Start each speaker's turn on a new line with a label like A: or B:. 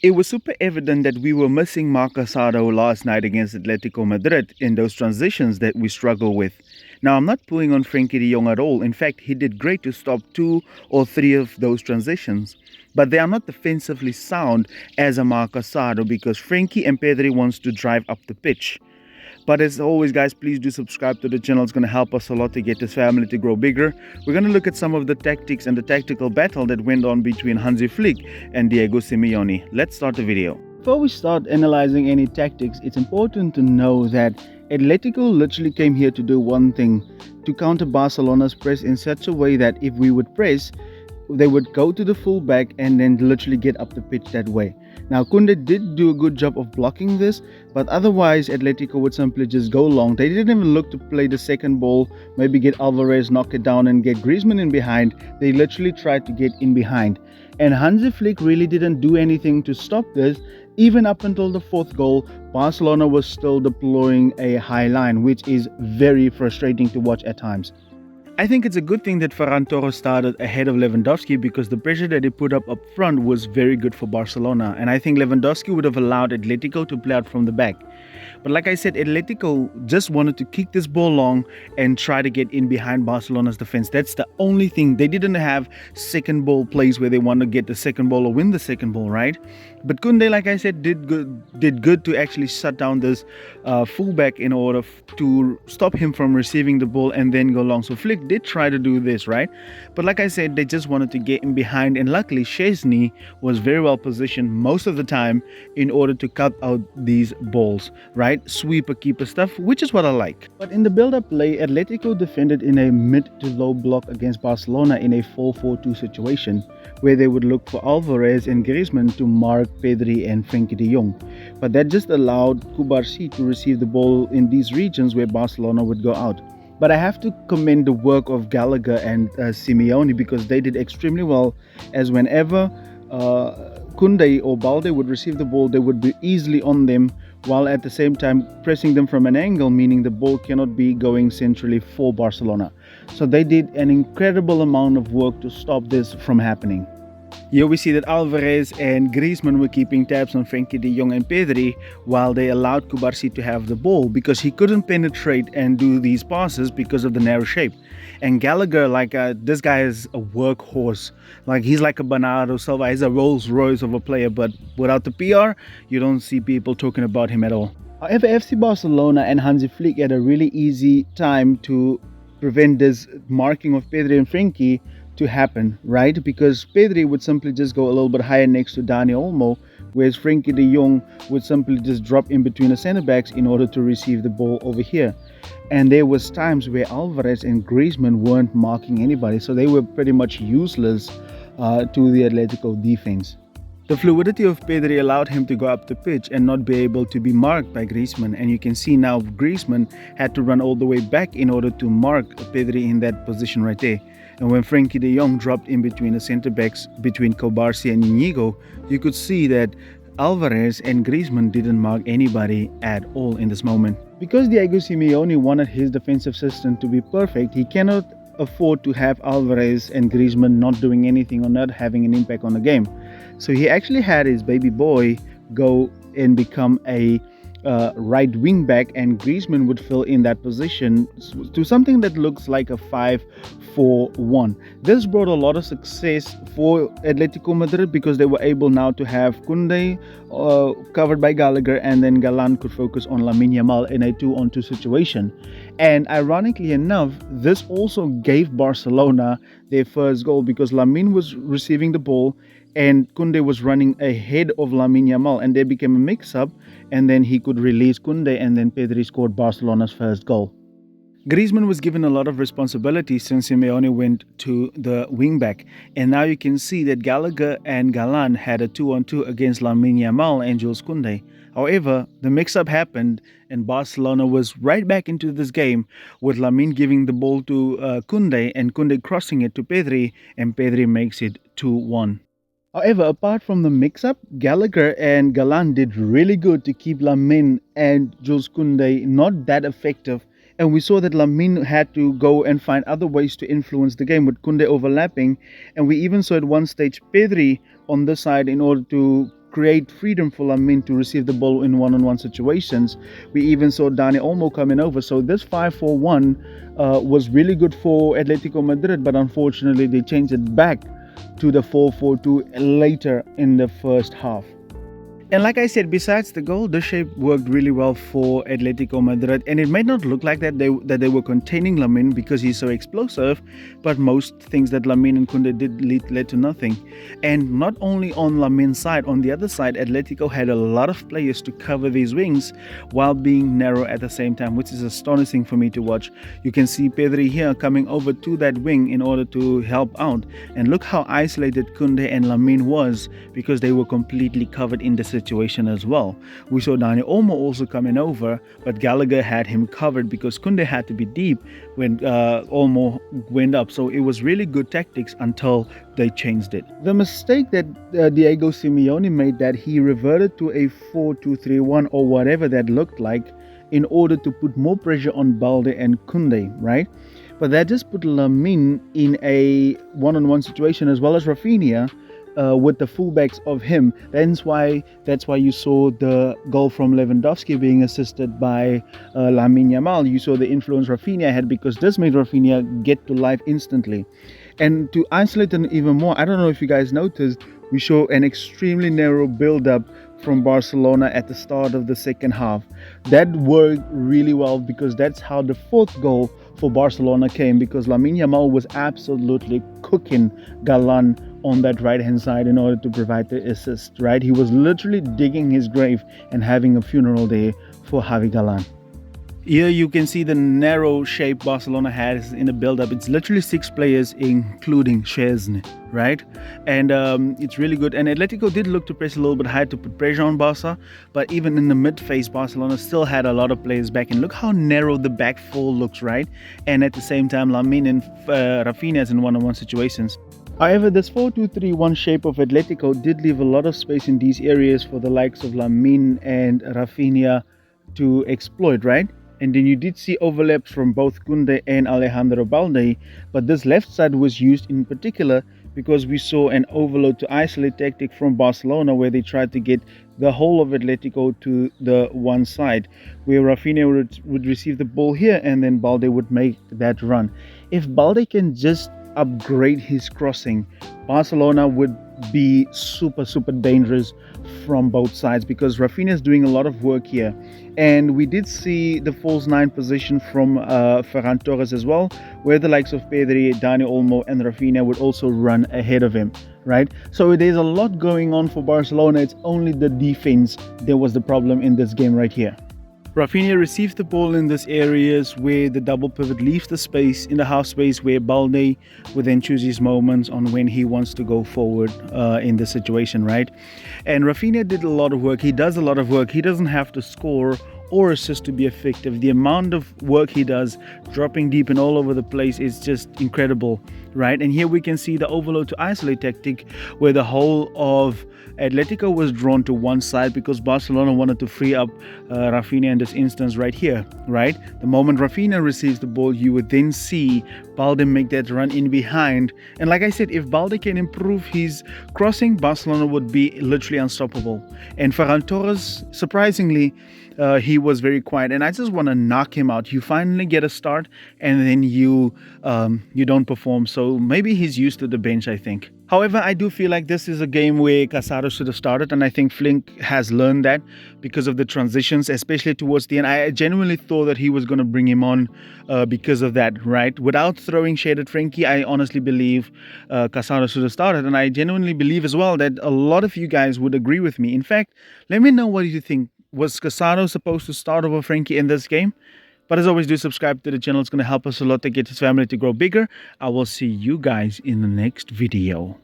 A: It was super evident that we were missing Marc Casado last night against Atletico Madrid in those transitions that we struggle with. Now, I'm not pulling on Frenkie de Jong at all. In fact, he did great to stop 2 or 3 of those transitions. But they are not defensively sound as a Marc Casado because Frenkie and Pedri wants to drive up the pitch. But as always, guys, please do subscribe to the channel. It's going to help us a lot to get this family to grow bigger. We're going to look at some of the tactics and the tactical battle that went on between Hansi Flick and Diego Simeone. Let's start the video. Before we start analyzing any tactics, it's important to know that Atletico literally came here to do one thing, to counter Barcelona's press in such a way that if we would press, they would go to the fullback and then literally get up the pitch that way. Now, Koundé did do a good job of blocking this, but otherwise Atletico would simply just go long. They didn't even look to play the second ball, maybe get Alvarez, knock it down and get Griezmann in behind. They literally tried to get in behind. And Hansi Flick really didn't do anything to stop this. Even up until the fourth goal, Barcelona was still deploying a high line, which is very frustrating to watch at times. I think it's a good thing that Ferran Torres started ahead of Lewandowski because the pressure that he put up front was very good for Barcelona, and I think Lewandowski would have allowed Atletico to play out from the back. But like I said, Atletico just wanted to kick this ball long and try to get in behind Barcelona's defense. That's the only thing. They didn't have second ball plays where they want to get the second ball or win the second ball, right? But Koundé, like I said, did good to actually shut down this fullback in order to stop him from receiving the ball and then go long. So Flick did try to do this, right? But like I said, they just wanted to get in behind, and luckily Szczesny was very well positioned most of the time in order to cut out these balls, right? Sweeper keeper stuff, which is what I like. But in the build-up play, Atletico defended in a mid to low block against Barcelona in a 4-4-2 situation where they would look for Alvarez and Griezmann to mark Pedri and Frenkie de Jong. But that just allowed Cubarsí to receive the ball in these regions where Barcelona would go out. But I have to commend the work of Gallagher and Simeone because they did extremely well, as whenever Koundé or Balde would receive the ball, they would be easily on them, while at the same time pressing them from an angle, meaning the ball cannot be going centrally for Barcelona. So they did an incredible amount of work to stop this from happening. Here we see that Alvarez and Griezmann were keeping tabs on Frenkie de Jong and Pedri while they allowed Cubarsí to have the ball because he couldn't penetrate and do these passes because of the narrow shape. And Gallagher, this guy is a workhorse. Like, he's like a Bernardo Silva. He's a Rolls Royce of a player, but without the PR, you don't see people talking about him at all. However, FC Barcelona and Hansi Flick had a really easy time to prevent this marking of Pedri and Frenkie to happen, right? Because Pedri would simply just go a little bit higher next to Dani Olmo, whereas Frenkie de Jong would simply just drop in between the center backs in order to receive the ball over here. And there was times where Alvarez and Griezmann weren't marking anybody, so they were pretty much useless to the Atletico defense. The fluidity of Pedri allowed him to go up the pitch and not be able to be marked by Griezmann, and you can see now Griezmann had to run all the way back in order to mark Pedri in that position right there. And when Frenkie de Jong dropped in between the centre backs between Cubarsí and Íñigo, you could see that Alvarez and Griezmann didn't mark anybody at all in this moment. Because Diego Simeone wanted his defensive system to be perfect, he cannot afford to have Alvarez and Griezmann not doing anything or not having an impact on the game. So he actually had his baby boy go and become a right wing back, and Griezmann would fill in that position to something that looks like a 5-4-1. This brought a lot of success for Atletico Madrid because they were able now to have Koundé covered by Gallagher, and then Galan could focus on Lamine Yamal in a 2-on-2 situation. And ironically enough, this also gave Barcelona their first goal because Lamine was receiving the ball and Koundé was running ahead of Lamine Yamal, and there became a mix-up, and then he could release Koundé, and then Pedri scored Barcelona's first goal. Griezmann was given a lot of responsibility since Simeone went to the wing-back, and now you can see that Gallagher and Galan had a 2-on-2 against Lamine Yamal and Jules Koundé. However, the mix-up happened, and Barcelona was right back into this game with Lamine giving the ball to Koundé, and Koundé crossing it to Pedri, and Pedri makes it 2-1. However, apart from the mix-up, Gallagher and Galan did really good to keep Lamine and Jules Koundé not that effective, and we saw that Lamine had to go and find other ways to influence the game with Koundé overlapping, and we even saw at one stage Pedri on the side in order to create freedom for Lamin to receive the ball in one-on-one situations. We even saw Dani Olmo coming over. So this 5-4-1 was really good for Atletico Madrid, but unfortunately they changed it back to the 4-4-2 later in the first half. And like I said, besides the goal, the shape worked really well for Atletico Madrid. And it might not look like that they were containing Lamine because he's so explosive, but most things that Lamine and Koundé did led to nothing. And not only on Lamine's side, on the other side, Atletico had a lot of players to cover these wings while being narrow at the same time, which is astonishing for me to watch. You can see Pedri here coming over to that wing in order to help out. And look how isolated Koundé and Lamine was because they were completely covered in the situation as well. We saw Dani Olmo also coming over, but Gallagher had him covered because Koundé had to be deep when Olmo went up. So it was really good tactics until they changed it. The mistake that Diego Simeone made, that he reverted to a 4-2-3-1 or whatever that looked like in order to put more pressure on Balde and Koundé, right? But that just put Lamine in a one-on-one situation as well as Rafinha, with the fullbacks of him. That's why you saw the goal from Lewandowski being assisted by Lamine Yamal. You saw the influence Rafinha had because this made Rafinha get to life instantly. And to isolate them even more, I don't know if you guys noticed, we show an extremely narrow build-up from Barcelona at the start of the second half. That worked really well because that's how the fourth goal for Barcelona came, because Lamine Yamal was absolutely cooking Galan on that right hand side in order to provide the assist, right? He was literally digging his grave and having a funeral there for Javi Galan. Here you can see the narrow shape Barcelona has in the build-up. It's literally 6 players, including Szczesny, right? And it's really good. And Atletico did look to press a little bit high to put pressure on Barca, but even in the mid-phase, Barcelona still had a lot of players back. And look how narrow the back four looks, right? And at the same time, Lamine and Rafinha in one-on-one situations. However, this 4-2-3-1 shape of Atletico did leave a lot of space in these areas for the likes of Lamine and Rafinha to exploit, right? And then you did see overlaps from both Koundé and Alejandro Balde, but this left side was used in particular because we saw an overload to isolate tactic from Barcelona, where they tried to get the whole of Atletico to the one side, where Rafinha would receive the ball here and then Balde would make that run. If Balde can just upgrade his crossing, Barcelona would be super dangerous from both sides, because Rafinha is doing a lot of work here. And we did see the false 9 position from Ferran Torres as well, where the likes of Pedri, Dani Olmo and Rafinha would also run ahead of him, right? So there's a lot going on for Barcelona. It's only the defense that was the problem in this game right here. Rafinha receives the ball in these areas where the double pivot leaves the space, in the half space, where Balde would then choose his moments on when he wants to go forward in the situation, right? And Rafinha did a lot of work. He does a lot of work. He doesn't have to score or assist to be effective. The amount of work he does, dropping deep and all over the place, is just incredible, right? And here we can see the overload to isolate tactic, where the whole of Atletico was drawn to one side because Barcelona wanted to free up Rafinha in this instance right here, right? The moment Rafinha receives the ball, you would then see Balde make that run in behind. And like I said, if Balde can improve his crossing, Barcelona would be literally unstoppable. And Ferran Torres, surprisingly, he was very quiet, and I just want to knock him out. You finally get a start and then you don't perform, so maybe he's used to the bench, I think. However, I do feel like this is a game where Casado should have started, and I think Flink has learned that because of the transitions, especially towards the end. I genuinely thought that he was going to bring him on because of that, right? Without throwing shade at Frankie, I honestly believe Casado should have started, and I genuinely believe as well that a lot of you guys would agree with me. In fact, let me know what you think. Was Casado supposed to start over Frankie in this game? But as always, do subscribe to the channel. It's going to help us a lot to get this family to grow bigger. I will see you guys in the next video.